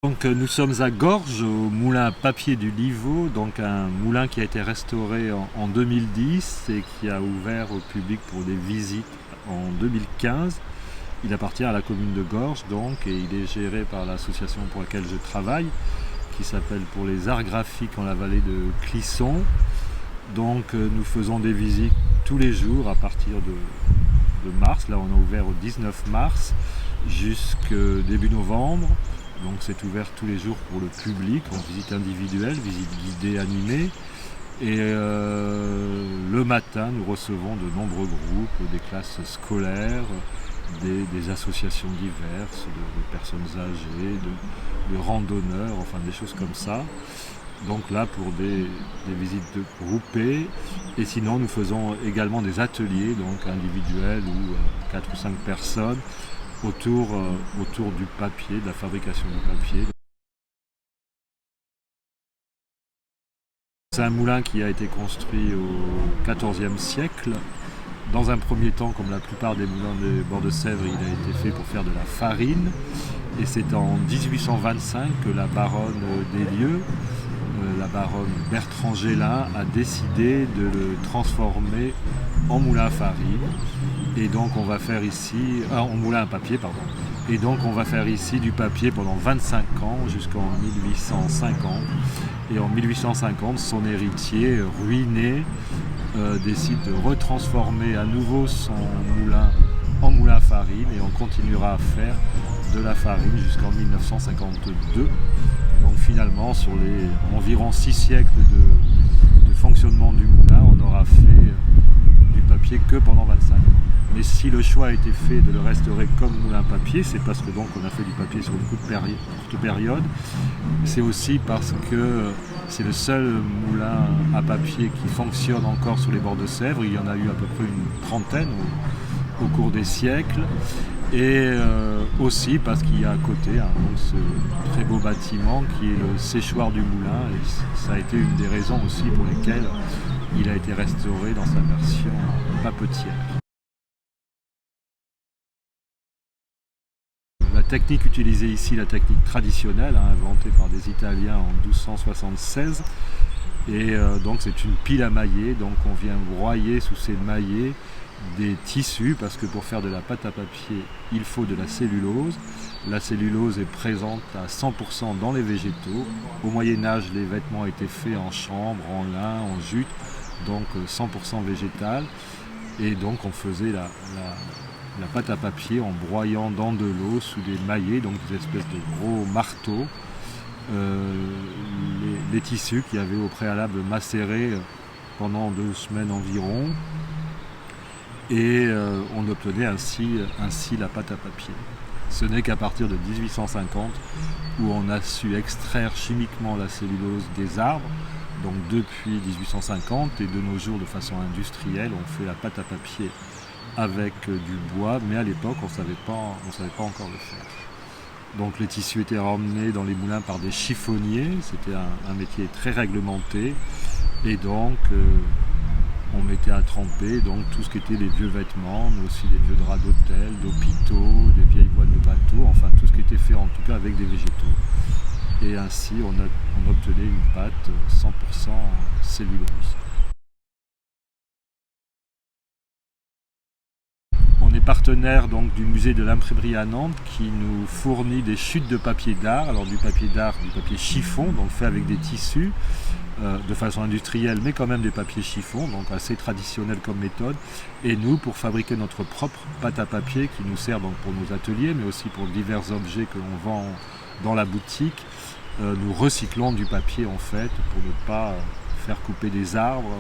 Donc nous sommes à Gorges, au moulin à papier du Livau, donc un moulin qui a été restauré en 2010 et qui a ouvert au public pour des visites en 2015. Il appartient à la commune de Gorges donc, et il est géré par l'association pour laquelle je travaille, qui s'appelle Pour les arts graphiques en la vallée de Clisson. Donc nous faisons des visites tous les jours à partir de mars. Là on a ouvert au 19 mars jusqu'au début novembre. Donc c'est ouvert tous les jours pour le public, en visite individuelle, visite guidée animée. Et le matin, nous recevons de nombreux groupes, des classes scolaires, des associations diverses, de personnes âgées, de randonneurs, enfin des choses comme ça. Donc là pour des visites groupées. Et sinon nous faisons également des ateliers, donc individuels ou 4 ou 5 personnes, autour du papier, de la fabrication du papier. C'est un moulin qui a été construit au XIVe siècle. Dans un premier temps, comme la plupart des moulins des bords de Sèvres, il a été fait pour faire de la farine. Et c'est en 1825 que la baronne d'Elieu, la baronne Bertrand Gélin, a décidé de le transformer en moulin à farine. Et donc on va faire ici, en moulin à papier, pardon. Et donc on va faire ici du papier pendant 25 ans jusqu'en 1850. Et en 1850, son héritier, ruiné, décide de retransformer à nouveau son moulin en moulin à farine, et on continuera à faire de la farine jusqu'en 1952. Donc finalement, sur les environ 6 siècles de fonctionnement du moulin, on aura fait du papier que pendant 25 ans. Mais si le choix a été fait de le restaurer comme moulin à papier, c'est parce que donc on a fait du papier sur une courte période. C'est aussi parce que c'est le seul moulin à papier qui fonctionne encore sur les bords de Sèvres. Il y en a eu à peu près une trentaine au cours des siècles. Et aussi parce qu'il y a à côté ce très beau bâtiment qui est le séchoir du moulin. Et ça a été une des raisons aussi pour lesquelles il a été restauré dans sa version papetière. La technique utilisée ici, la technique traditionnelle, inventée par des Italiens en 1276. Et donc c'est une pile à mailler, donc on vient broyer sous ces maillets des tissus, parce que pour faire de la pâte à papier, il faut de la cellulose. La cellulose est présente à 100% dans les végétaux. Au Moyen-Âge, les vêtements étaient faits en chanvre, en lin, en jute, donc 100% végétal. Et donc on faisait la pâte à papier en broyant dans de l'eau sous des maillets, donc des espèces de gros marteaux. Les tissus qui avaient au préalable macéré pendant 2 semaines environ. Et on obtenait ainsi la pâte à papier. Ce n'est qu'à partir de 1850 où on a su extraire chimiquement la cellulose des arbres. Donc depuis 1850 et de nos jours de façon industrielle, on fait la pâte à papier avec du bois, mais à l'époque on ne savait pas encore le faire. Donc les tissus étaient ramenés dans les moulins par des chiffonniers, c'était un métier très réglementé, et donc on mettait à tremper donc tout ce qui était les vieux vêtements, mais aussi les vieux draps d'hôtel, d'hôpitaux, des vieilles voiles de bateau, enfin tout ce qui était fait en tout cas avec des végétaux. Et ainsi on obtenait une pâte 100% cellulose. On est partenaire donc du musée de l'imprimerie à Nantes qui nous fournit des chutes de papier d'art, alors du papier chiffon, donc fait avec des tissus de façon industrielle, mais quand même des papiers chiffons, donc assez traditionnel comme méthode. Et nous, pour fabriquer notre propre pâte à papier qui nous sert donc pour nos ateliers, mais aussi pour divers objets que l'on vend dans la boutique, nous recyclons du papier en fait pour ne pas faire couper des arbres.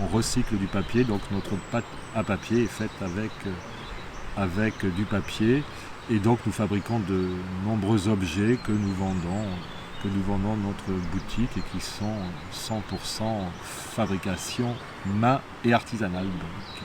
On recycle du papier, donc notre pâte à papier est faite avec du papier, et donc nous fabriquons de nombreux objets que nous vendons dans notre boutique et qui sont 100% fabrication main et artisanale. Donc.